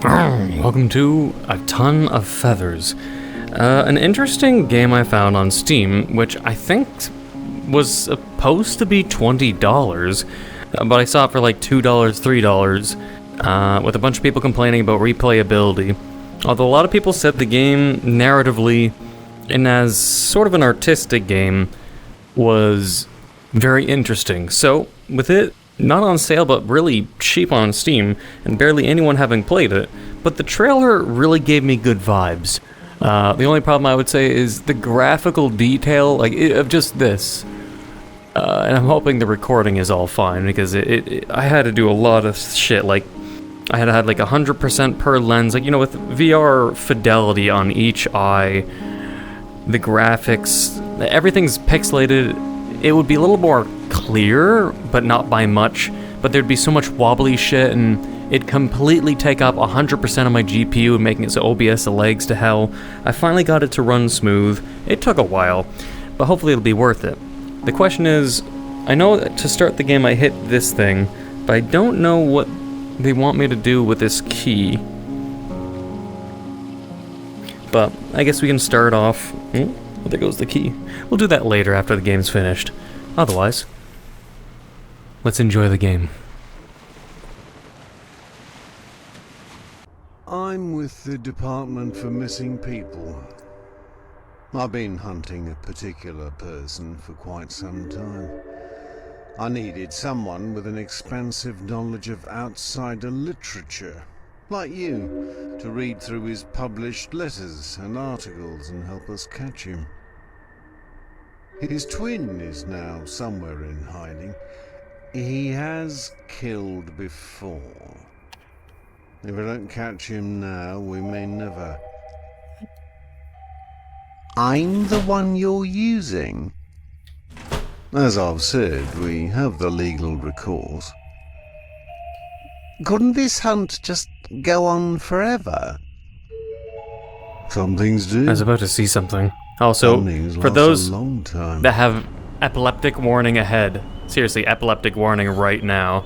Welcome to A Ton of Feathers. An interesting game I found on Steam, which I think was supposed to be $20, but I saw it for like $2, $3, with a bunch of people complaining about replayability. Although a lot of people said the game, narratively, and as sort of an artistic game, was very interesting. So, with it not on sale but really cheap on Steam, and barely anyone having played it, but the trailer really gave me good vibes. The only problem I would say is the graphical detail, of just this. And I'm hoping the recording is all fine, because I had to do a lot of shit, I had 100% per lens, with VR fidelity on each eye, the graphics, everything's pixelated. It would be a little more clear, but not by much, but there'd be so much wobbly shit, and it'd completely take up 100% of my GPU, making it so OBS the legs to hell. I finally got it to run smooth. It took a while, but hopefully it'll be worth it. The question is, I know that to start the game I hit this thing, but I don't know what they want me to do with this key. But I guess we can start off... Well, there goes the key. We'll do that later after the game's finished. Otherwise, let's enjoy the game. I'm with the Department for Missing People. I've been hunting a particular person for quite some time. I needed someone with an expansive knowledge of outsider literature, like you, to read through his published letters and articles and help us catch him. His twin is now somewhere in hiding. He has killed before. If I don't catch him now, we may never. I'm the one you're using. As I've said, we have the legal recourse. Couldn't this hunt just go on forever? Some things do. I was about to see something. Also, for those that have epileptic warning ahead, seriously, epileptic warning right now.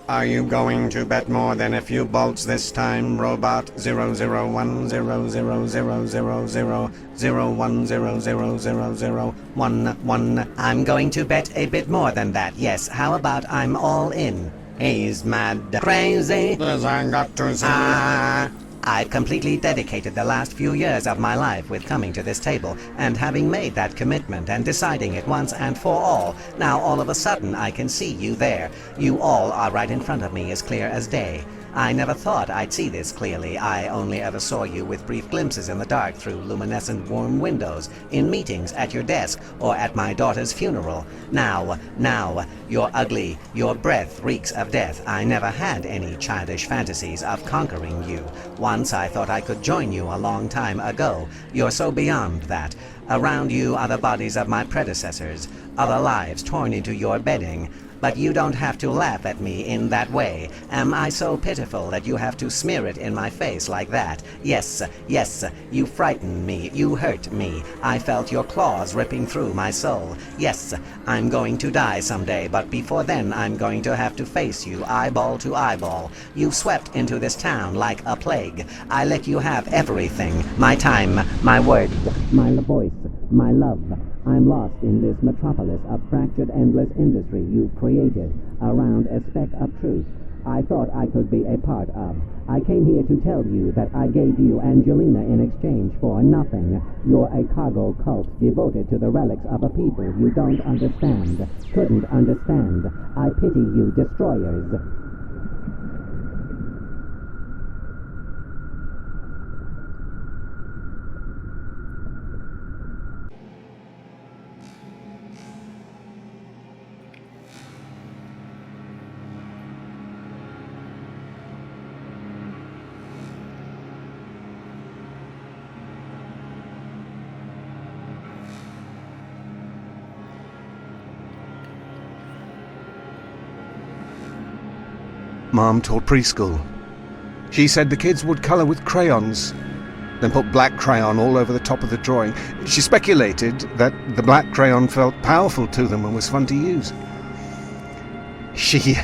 Are you going to bet more than a few bolts this time, Robot 00100000001000011? I'm going to bet a bit more than that, yes. How about I'm all in? He's mad crazy. Yes, I got to see. I've completely dedicated the last few years of my life with coming to this table and having made that commitment and deciding it once and for all. Now all of a sudden I can see you there. You all are right in front of me, as clear as day. I never thought I'd see this clearly. I only ever saw you with brief glimpses in the dark through luminescent warm windows, in meetings, at your desk, or at my daughter's funeral. Now, you're ugly. Your breath reeks of death. I never had any childish fantasies of conquering you. Once I thought I could join you a long time ago. You're so beyond that. Around you are the bodies of my predecessors, other lives torn into your bedding. But you don't have to laugh at me in that way. Am I so pitiful that you have to smear it in my face like that? Yes, you frightened me, you hurt me. I felt your claws ripping through my soul. Yes, I'm going to die someday, but before then I'm going to have to face you eyeball to eyeball. You swept into this town like a plague. I let you have everything. My time, my words, my voice, my love. I'm lost in this metropolis of fractured endless industry you've created around a speck of truth I thought I could be a part of. I came here to tell you that I gave you Angelina in exchange for nothing. You're a cargo cult devoted to the relics of a people you don't understand, couldn't understand. I pity you destroyers. Mom taught preschool. She said the kids would colour with crayons. then put black crayon all over the top of the drawing. She speculated that the black crayon felt powerful to them and was fun to use. She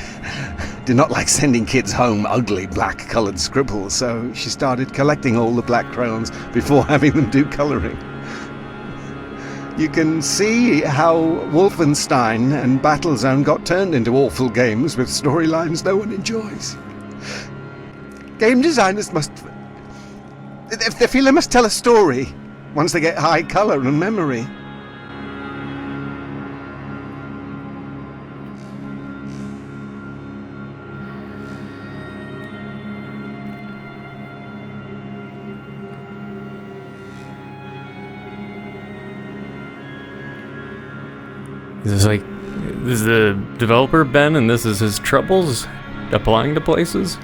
did not like sending kids home ugly black-coloured scribbles, so she started collecting all the black crayons before having them do colouring. You can see how Wolfenstein and Battlezone got turned into awful games with storylines no one enjoys. Game designers they feel they must tell a story once they get high colour and memory. This is the developer Ben, and this is his troubles applying to places?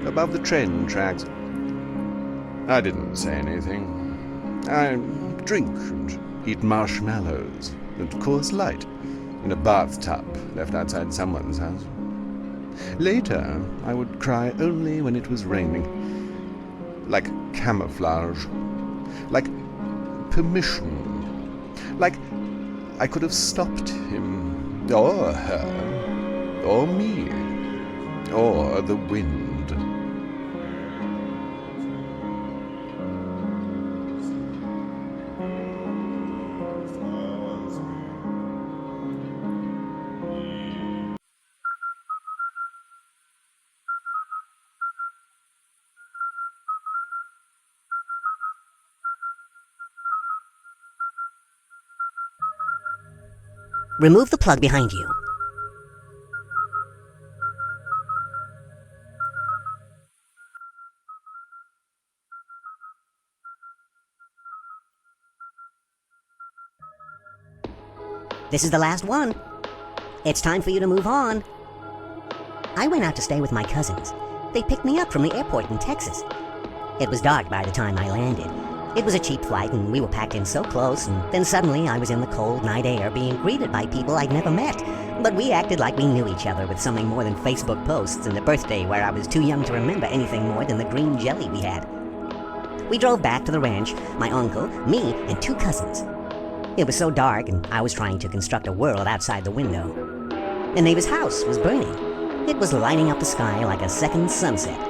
Above the train tracks. I didn't say anything. I drink and eat marshmallows and Coors Light in a bathtub left outside someone's house. Later, I would cry only when it was raining. Like camouflage. Like permission. Like I could have stopped him, or her, or me, or the wind. Remove the plug behind you. This is the last one. It's time for you to move on. I went out to stay with my cousins. They picked me up from the airport in Texas. It was dark by the time I landed. It was a cheap flight and we were packed in so close, and then suddenly I was in the cold night air being greeted by people I'd never met. But we acted like we knew each other with something more than Facebook posts and a birthday where I was too young to remember anything more than the green jelly we had. We drove back to the ranch, my uncle, me, and two cousins. It was so dark and I was trying to construct a world outside the window. The neighbor's house was burning. It was lighting up the sky like a second sunset.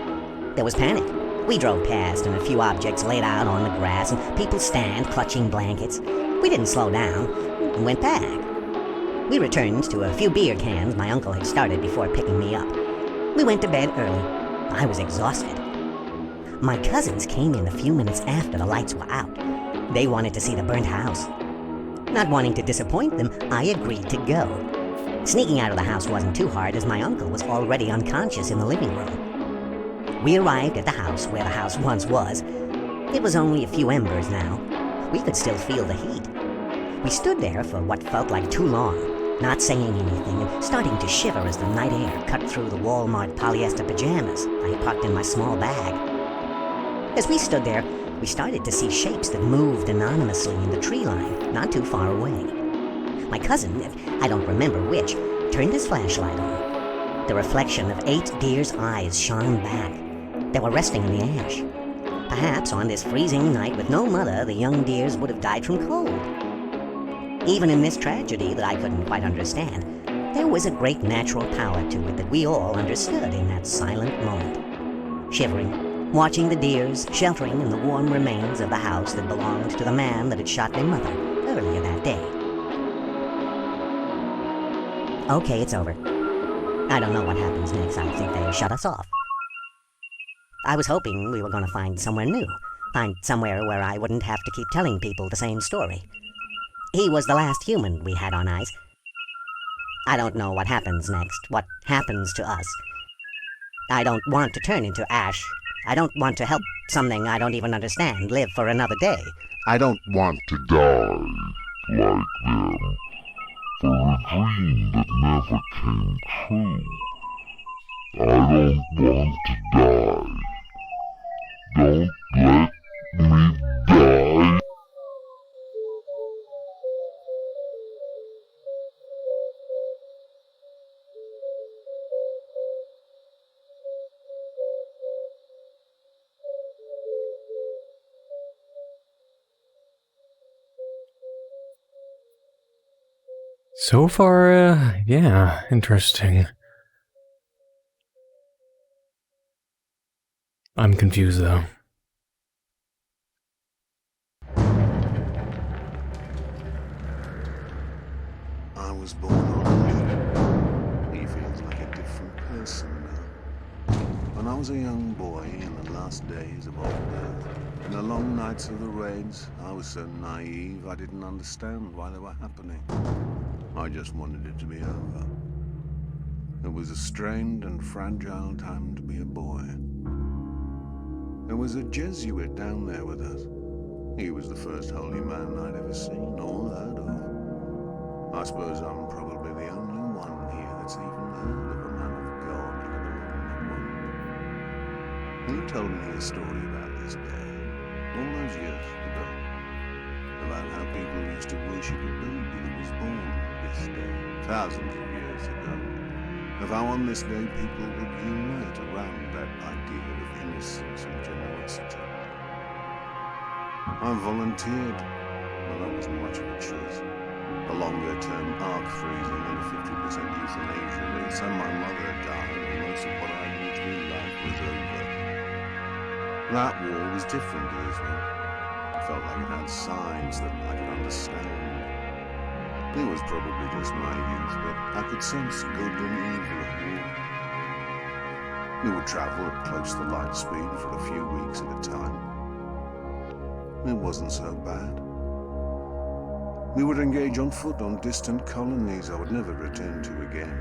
There was panic. We drove past and a few objects laid out on the grass and people stand clutching blankets. We didn't slow down and went back. We returned to a few beer cans my uncle had started before picking me up. We went to bed early. I was exhausted. My cousins came in a few minutes after the lights were out. They wanted to see the burnt house. Not wanting to disappoint them, I agreed to go. Sneaking out of the house wasn't too hard as my uncle was already unconscious in the living room. We arrived at the house where the house once was. It was only a few embers now. We could still feel the heat. We stood there for what felt like too long, not saying anything and starting to shiver as the night air cut through the Walmart polyester pajamas I had packed in my small bag. As we stood there, we started to see shapes that moved anonymously in the tree line, not too far away. My cousin, I don't remember which, turned his flashlight on. The reflection of 8 deer's eyes shone back. They were resting in the ash. Perhaps on this freezing night with no mother, the young deers would have died from cold. Even in this tragedy that I couldn't quite understand, there was a great natural power to it that we all understood in that silent moment. shivering, watching the deers sheltering in the warm remains of the house that belonged to the man that had shot my mother earlier that day. Okay, it's over. I don't know what happens next. I think they shut us off. I was hoping we were going to find somewhere new. Find somewhere where I wouldn't have to keep telling people the same story. He was the last human we had on ice. I don't know what happens next, what happens to us. I don't want to turn into ash. I don't want to help something I don't even understand live for another day. I don't want to die like them for a dream that never came true. I don't want to die. Don't let me die. So far, yeah, interesting. I'm confused though. I was born on He feels like a different person now. When I was a young boy in the last days of old Earth, in the long nights of the raids, I was so naive I didn't understand why they were happening. I just wanted it to be over. It was a strained and fragile time to be a boy. There was a Jesuit down there with us. He was the first holy man I'd ever seen or heard of. I suppose I'm probably the only one here that's even heard of a man of God, let alone that one. He told me a story about this day, all those years ago, about how people used to worship a baby that was born this day, thousands of years ago, of how on this day people would unite around that idea of innocence and generosity. I volunteered, well, that wasn't much of a choice. A longer-term arc freezing and a 50% euthanasia rate, so my mother died and most of what I knew to be life was over. That war was different to this one. It felt like it had signs that I could understand. It was probably just my youth, but I could sense good and evil at war. We would travel at close to light speed for a few weeks at a time. It wasn't so bad. We would engage on foot on distant colonies I would never return to again.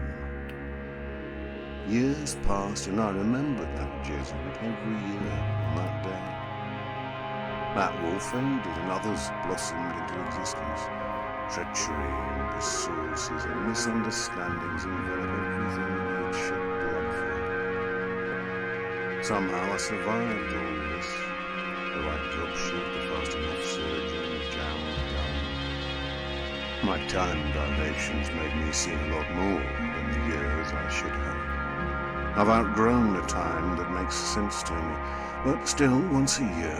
Years passed and I remembered that Jesuit every year on that day. That war faded and others blossomed into existence. Treachery and resources and misunderstandings envelop everything we had shed blood for. Somehow I survived all this. The right job ship, the fast enough surgeon, the jammed gun. My time dilations made me see a lot more than the years I should have. I've outgrown the time that makes sense to me, but still, once a year,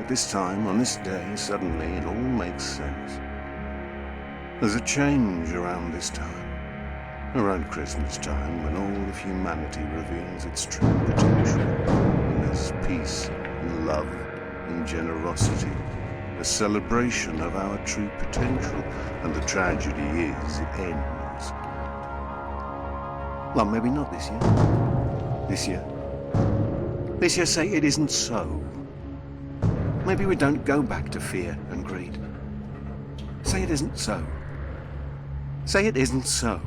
at this time, on this day, suddenly it all makes sense. There's a change around this time, around Christmas time, when all of humanity reveals its true potential, and there's peace and love and generosity, a celebration of our true potential, and the tragedy is it ends. Well, maybe not this year. This year. This year say it isn't so. Maybe we don't go back to fear and greed. Say it isn't so. Say it isn't so.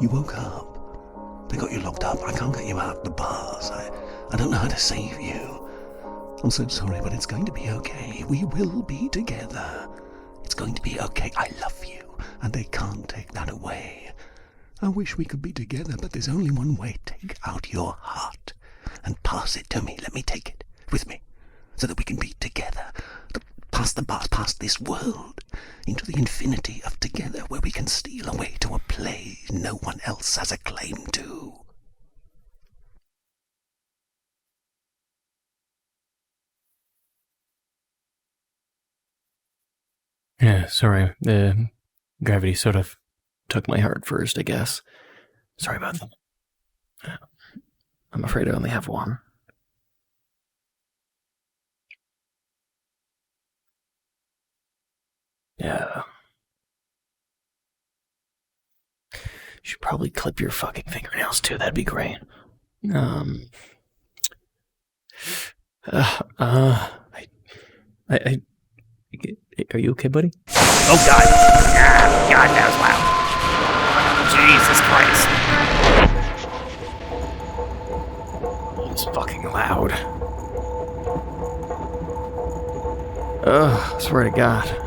You woke up. They got you locked up. I can't get you out the bars. I don't know how to save you. I'm so sorry, but it's going to be okay. We will be together. It's going to be okay. I love you, and they can't take that away. I wish we could be together, but there's only one way. Take out your heart and pass it to me. Let me take it with me so that we can be together. Past the bars, past this world, into the infinity of together, where we can steal away to a place no one else has a claim to. Yeah, sorry. The gravity sort of took my heart first, I guess. Sorry about that. I'm afraid I only have one. Yeah. You should probably clip your fucking fingernails too, that'd be great. Are you okay, buddy? Oh, God. Ah, God, that was loud. Jesus Christ. It's fucking loud. Ugh, I swear to God.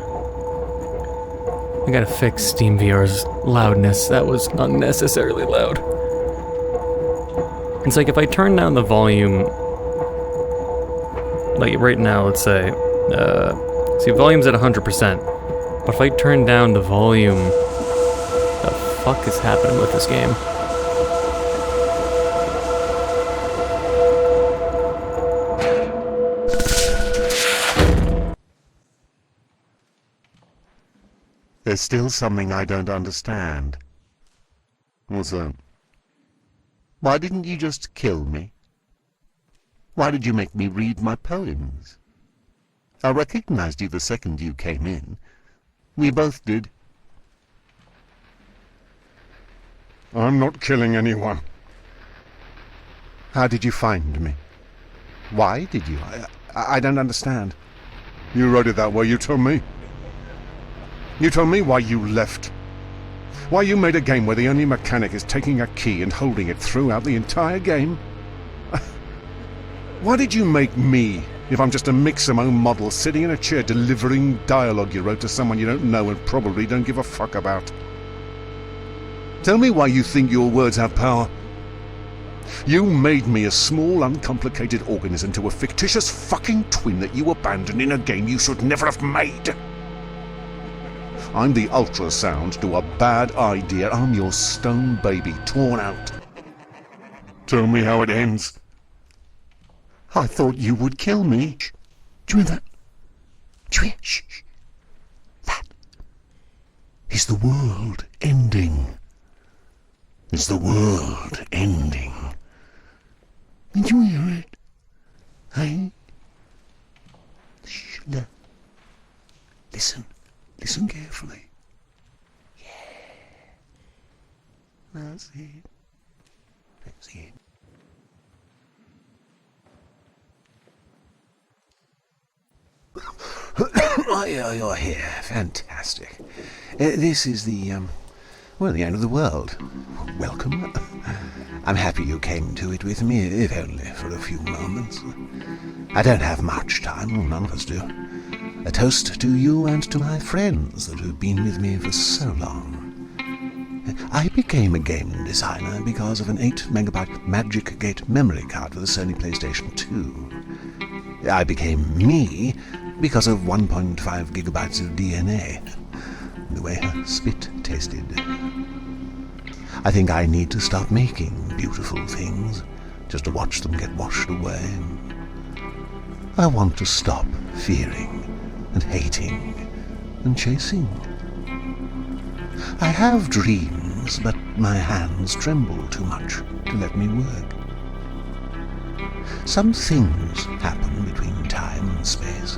I gotta fix Steam VR's loudness. That was unnecessarily loud. It's like if I turn down the volume, like right now, let's say, see, volume's at 100%, but if I turn down the volume, the fuck is happening with this game? There's still something I don't understand. What's that? Why didn't you just kill me? Why did you make me read my poems? I recognized you the second you came in. We both did. I'm not killing anyone. How did you find me? Why did you? I don't understand. You wrote it that way, you told me. You told me why you left. Why you made a game where the only mechanic is taking a key and holding it throughout the entire game. Why did you make me, if I'm just a Mixamo model sitting in a chair delivering dialogue you wrote to someone you don't know and probably don't give a fuck about? Tell me why you think your words have power. You made me a small, uncomplicated organism to a fictitious fucking twin that you abandoned in a game you should never have made. I'm the ultrasound to a bad idea. I'm your stone baby, torn out. Tell me how it ends. I thought you would kill me. Do you hear that? Do you hear? Shh, shh. That is the world ending. It's the world ending. Did you hear it? Hey? Shh, no. Listen. Listen carefully. Yeah. That's it. That's it. Oh, you're here. Fantastic. This is the end of the world. Welcome. I'm happy you came to it with me, if only for a few moments. I don't have much time, none of us do. A toast to you and to my friends that have been with me for so long. I became a game designer because of an 8-megabyte Magic Gate memory card for the Sony PlayStation 2. I became me because of 1.5 gigabytes of DNA, the way her spit tasted. I think I need to stop making beautiful things just to watch them get washed away. I want to stop fearing and hating and chasing. I have dreams, but my hands tremble too much to let me work. Some things happen between time and space.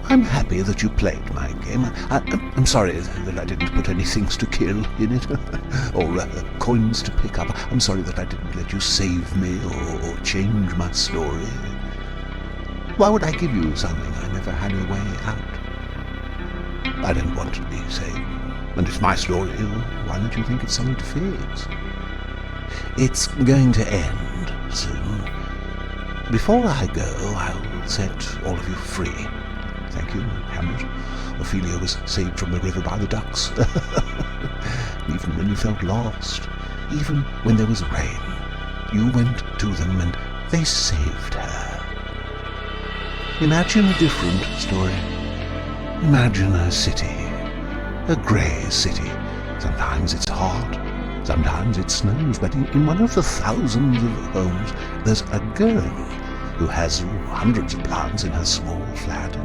I'm happy that you played my game. I'm sorry that I didn't put any things to kill in it, or coins to pick up. I'm sorry that I didn't let you save me or change my story. Why would I give you something I never had a way out? I don't want to be saved. And it's my story, why don't you think it's something to fix? It's going to end soon. Before I go, I'll set all of you free. Thank you, Hamlet. Ophelia was saved from the river by the ducks. Even when you felt lost, even when there was rain, you went to them and they saved her. Imagine a different story. Imagine a city. A grey city. Sometimes it's hot, sometimes it snows, but in one of the thousands of homes, there's a girl who has hundreds of plants in her small flat.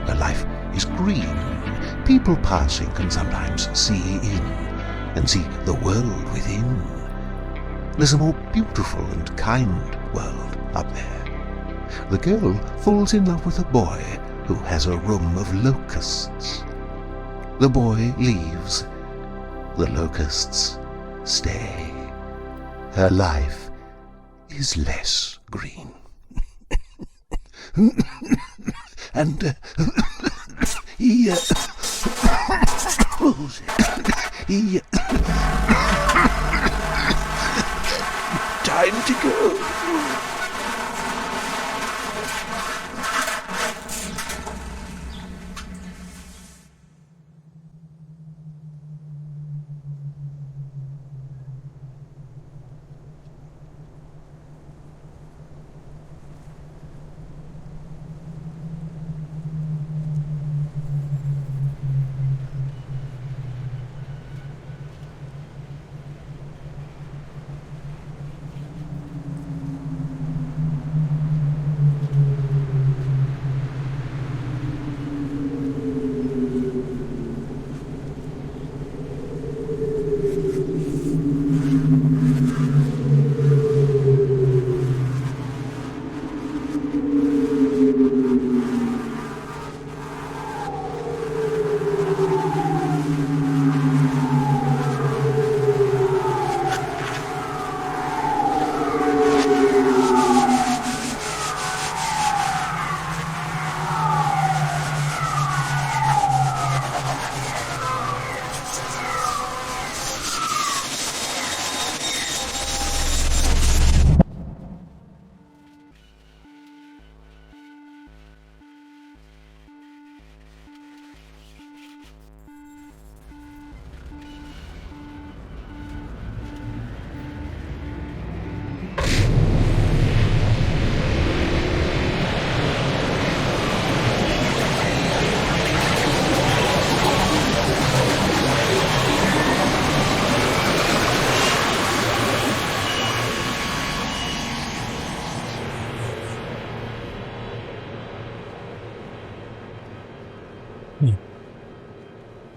Her life is green. People passing can sometimes see in and see the world within. There's a more beautiful and kind world up there. The girl falls in love with a boy who has a room of locusts. The boy leaves. The locusts stay. Her life is less green. And he time to go.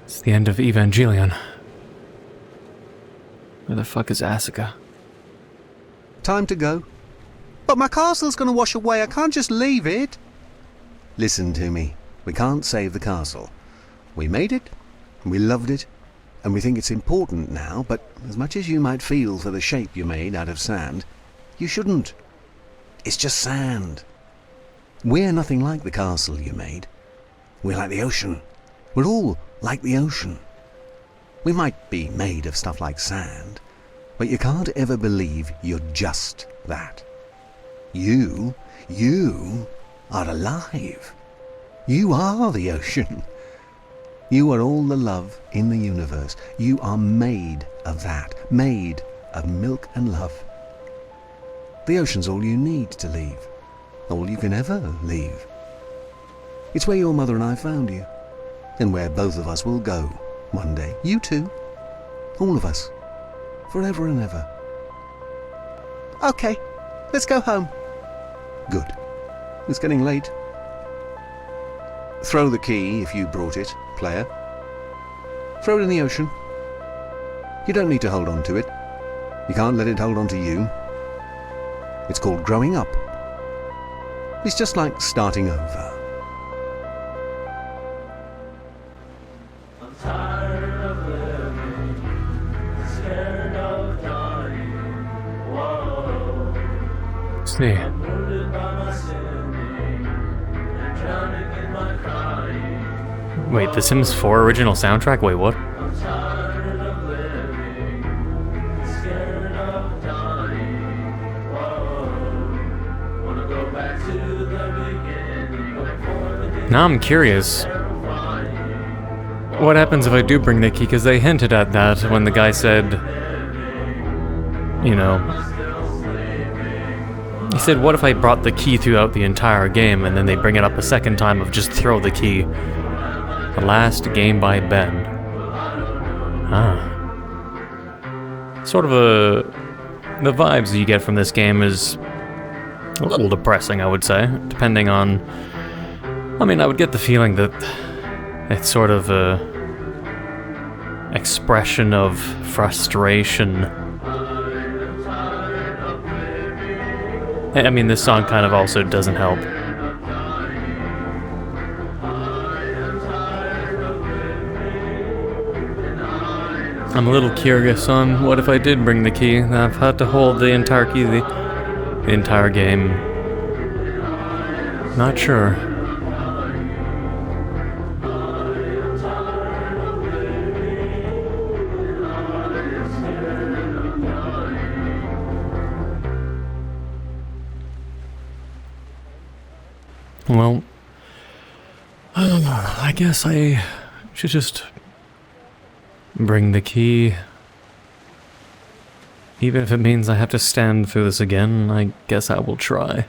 It's the end of Evangelion. Where the fuck is Asuka? Time to go. But my castle's gonna wash away, I can't just leave it. Listen to me. We can't save the castle. We made it, we loved it, and we think it's important now, but as much as you might feel for the shape you made out of sand, you shouldn't. It's just sand. We're nothing like the castle you made. We're like the ocean. We're all like the ocean. We might be made of stuff like sand, but you can't ever believe you're just that. You are alive. You are the ocean. You are all the love in the universe. You are made of that, made of milk and love. The ocean's all you need to leave, all you can ever leave. It's where your mother and I found you, and where both of us will go one day. You too. All of us. Forever and ever. Okay, let's go home. Good. It's getting late. Throw the key if you brought it, player. Throw it in the ocean. You don't need to hold on to it. You can't let it hold on to you. It's called growing up. It's just like starting over. I'm tired of living, scared of dying. Whoa. See. I'm wounded by my sinning and drowning in my crying. Wait, the Sims 4 original soundtrack? Wait, what? I'm Now I'm curious. What happens if I do bring the key? Because they hinted at that when the guy said, you know, he said, what if I brought the key throughout the entire game, and then they bring it up a second time of just throw the key. The last game by Ben. Sort of the vibes you get from this game is a little depressing, I would say, depending on... I mean, I would get the feeling that it's sort of a expression of frustration. I mean, this song kind of also doesn't help. I'm a little curious on what if I did bring the key. I've had to hold the entire key the entire game. Not sure. Well, I guess I should just bring the key. Even if it means I have to stand through this again, I guess I will try.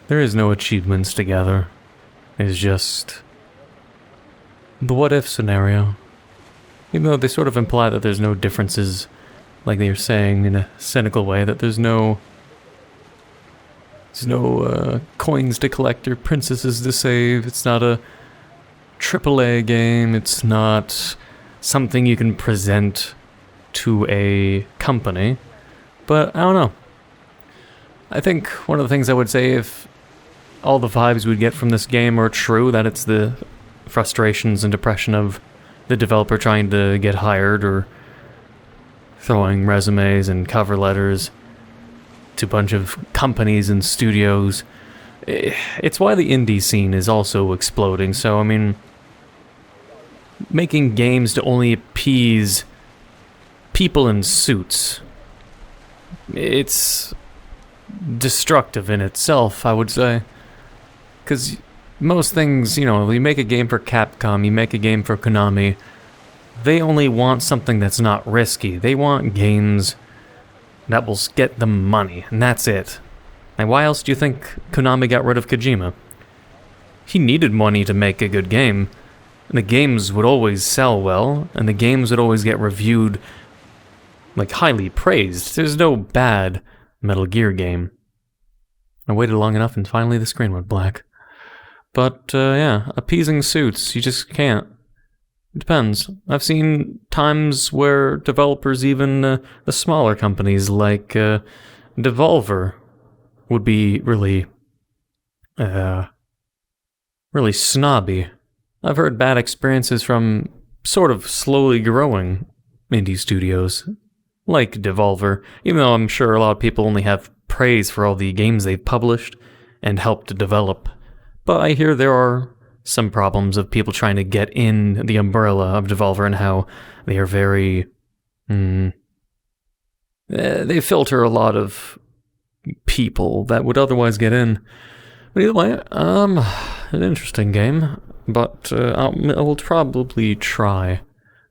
There is no achievements to gather. It's just the what-if scenario. Even though they sort of imply that there's no differences, like they were saying in a cynical way, that there's no coins to collect or princesses to save. It's not a AAA game. It's not something you can present to a company. But I don't know. I think one of the things I would say, if all the vibes we'd get from this game are true, that it's the frustrations and depression of the developer trying to get hired or throwing resumes and cover letters to a bunch of companies and studios. It's why the indie scene is also exploding. So, I mean, making games to only appease people in suits, it's destructive in itself, I would say. Because most things, you know, you make a game for Capcom, you make a game for Konami, they only want something that's not risky. They want games that will get them money, and that's it. And why else do you think Konami got rid of Kojima? He needed money to make a good game, and the games would always sell well, and the games would always get reviewed, like, highly praised. There's no bad Metal Gear game. I waited long enough, and finally the screen went black. But, yeah, appeasing suits, you just can't. It depends. I've seen times where developers, even the smaller companies like Devolver, would be really snobby. I've heard bad experiences from sort of slowly growing indie studios, like Devolver, even though I'm sure a lot of people only have praise for all the games they've published and helped to develop. But I hear there are some problems of people trying to get in the umbrella of Devolver and how they are very... they filter a lot of people that would otherwise get in. But either way, an interesting game, but I will probably try. I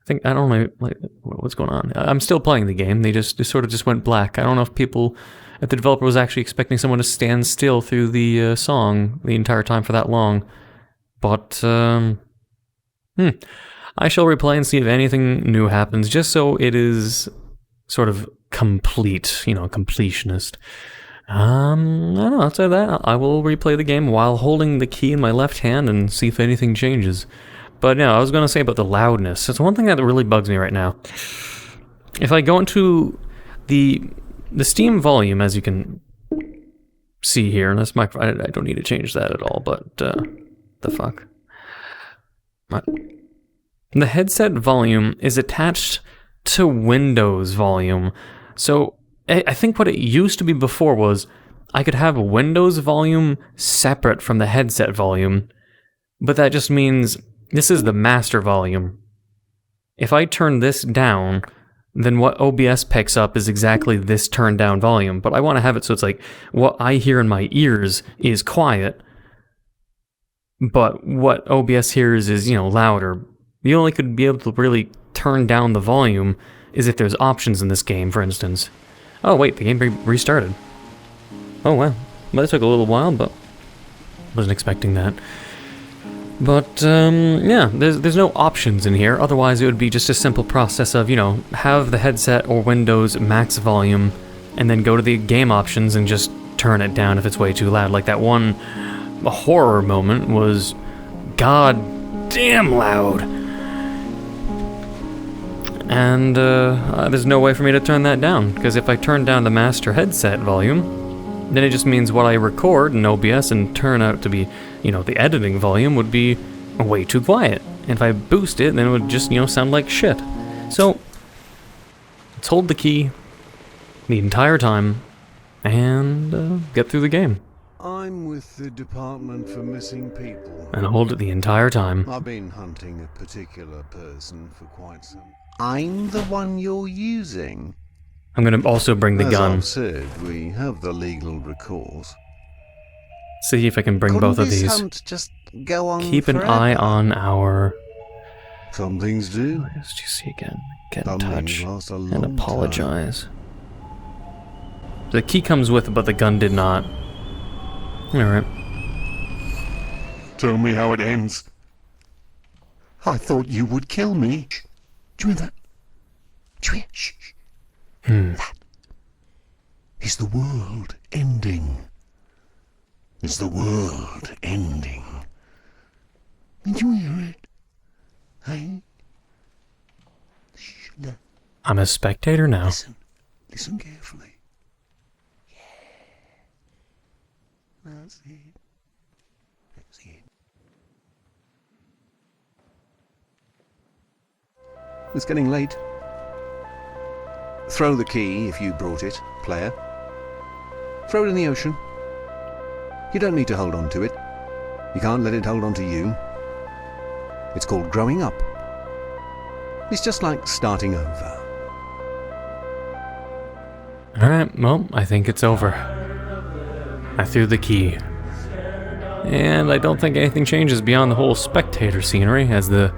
think, I don't know, like, what's going on? I'm still playing the game, they sort of just went black. I don't know if the developer was actually expecting someone to stand still through the song the entire time for that long. But, I shall replay and see if anything new happens, just so it is sort of complete, completionist. I don't know, outside that, I will replay the game while holding the key in my left hand and see if anything changes. But, I was going to say about the loudness. It's one thing that really bugs me right now. If I go into the Steam volume, as you can see here, and I don't need to change that at all, but, the fuck? What? The headset volume is attached to Windows volume. So I think what it used to be before was I could have Windows volume separate from the headset volume, but that just means this is the master volume. If I turn this down, then what OBS picks up is exactly this turned down volume, but I want to have it so it's like what I hear in my ears is quiet, but what OBS hears is, louder. You only could be able to really turn down the volume is if there's options in this game, for instance. Oh wait, the game restarted. Oh wow, well, that took a little while, but wasn't expecting that. But, yeah, there's no options in here, otherwise it would be just a simple process of, have the headset or Windows max volume, and then go to the game options and just turn it down if it's way too loud. Like that one horror moment was god damn loud. And, there's no way for me to turn that down, because if I turn down the master headset volume, then it just means what I record in OBS and turn out to be, the editing volume would be way too quiet. And if I boost it, then it would just, sound like shit. So, let's hold the key the entire time and get through the game. I'm with the Department for Missing People. And hold it the entire time. I've been hunting a particular person for quite some... I'm the one you're using? I'm gonna also bring the gun. As I've said, we have the legal recourse. See if I can bring both of this these. Hunt just go on Keep an forever? eye on our... Some things do. Just you see again. Get in Some things touch last a and long apologize. The key comes with it, but the gun did not. Alright. Tell me how it ends. I thought you would kill me. Do you hear that? Do you hear? Shh. That is the world ending. It's the world ending. Did you hear it? Hey? Shh. I'm a spectator now. Listen carefully. Yeah. That's it. That's it. It's getting late. Throw the key if you brought it, player. Throw it in the ocean. You don't need to hold on to it. You can't let it hold on to you. It's called growing up. It's just like starting over. Alright, well, I think it's over. I threw the key. And I don't think anything changes beyond the whole spectator scenery, as the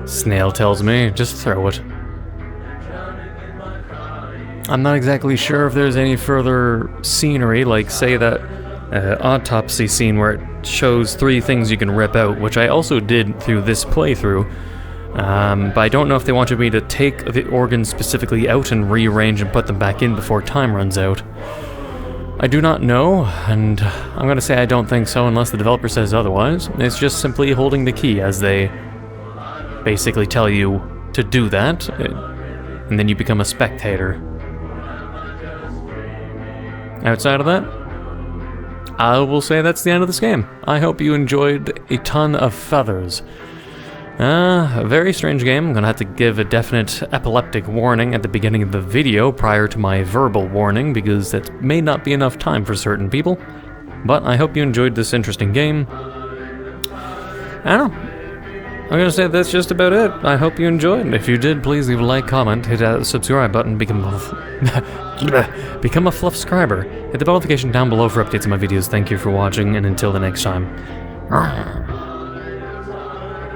snail tells me. Just throw it. I'm not exactly sure if there's any further scenery, like say that autopsy scene where it shows 3 things you can rip out, which I also did through this playthrough. But I don't know if they wanted me to take the organs specifically out and rearrange and put them back in before time runs out. I do not know, and I'm gonna say I don't think so unless the developer says otherwise. It's just simply holding the key as they basically tell you to do that, and then you become a spectator. Outside of that, I will say that's the end of this game. I hope you enjoyed a ton of feathers. A very strange game. I'm gonna have to give a definite epileptic warning at the beginning of the video prior to my verbal warning, because that may not be enough time for certain people. But I hope you enjoyed this interesting game. I don't know. I'm gonna say that's just about it. I hope you enjoyed. If you did, please leave a like, comment, hit that subscribe button, become a fluff-scriber. Hit the bell notification down below for updates on my videos. Thank you for watching, and until the next time.